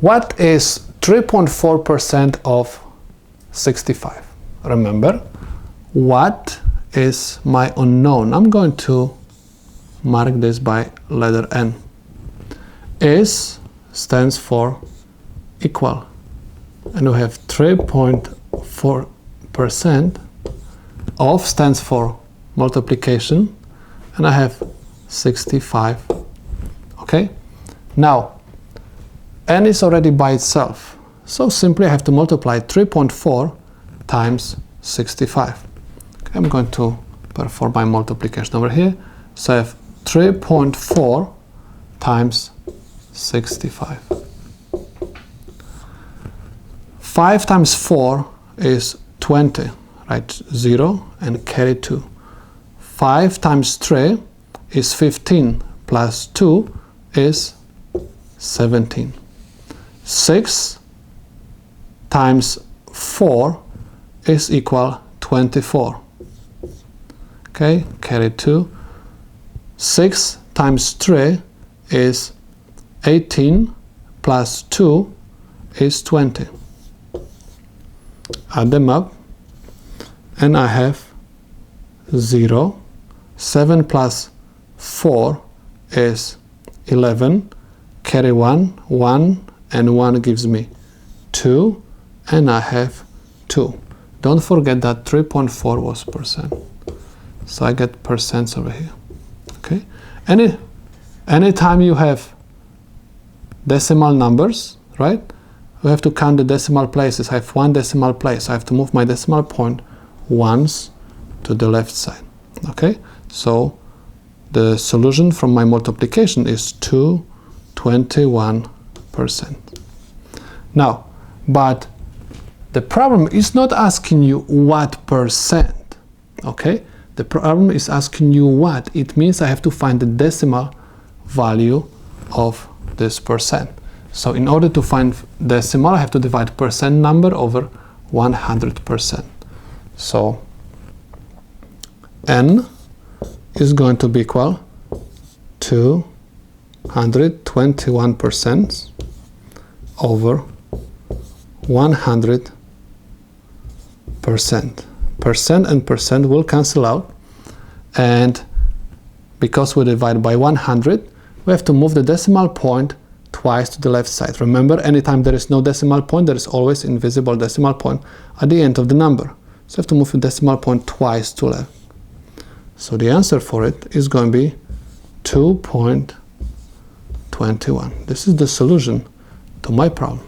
What is 3.4% of 65? Remember, what is my unknown? I'm going to mark this by letter N. Is stands for equal. And we have 3.4% of stands for multiplication, and I have 65. Okay? Now, N is already by itself, so simply I have to multiply 3.4 times 65. Okay, I'm going to perform my multiplication over here. So I have 3.4 times 65. 5 times 4 is 20, right? 0 and carry 2. 5 times 3 is 15 plus 2 is 17. 6 times 4 is equal 24. Okay, carry 2. 6 times 3 is 18 plus 2 is 20. Add them up and I have 0. 7 plus 4 is 11. Carry 1, 1 and 1 gives me 2, and I have 2. Don't forget that 3.4 was percent. So I get percents over here. Okay? Anytime you have decimal numbers, right? We have to count the decimal places. I have one decimal place. I have to move my decimal point once to the left side. Okay? So the solution from my multiplication is 221%. Now, but the problem is not asking you what percent. Okay? The problem is asking you what. It means I have to find the decimal value of this percent. So in order to find decimal, I have to divide percent number over 100%. So N is going to be equal to 121% over 100%. Percent and percent will cancel out, and because we divide by 100, we have to move the decimal point twice to the left side. Remember, anytime there is no decimal point, there is always invisible decimal point at the end of the number. So I have to move the decimal point twice to left. So the answer for it is going to be 2.21. This is the solution to my problem.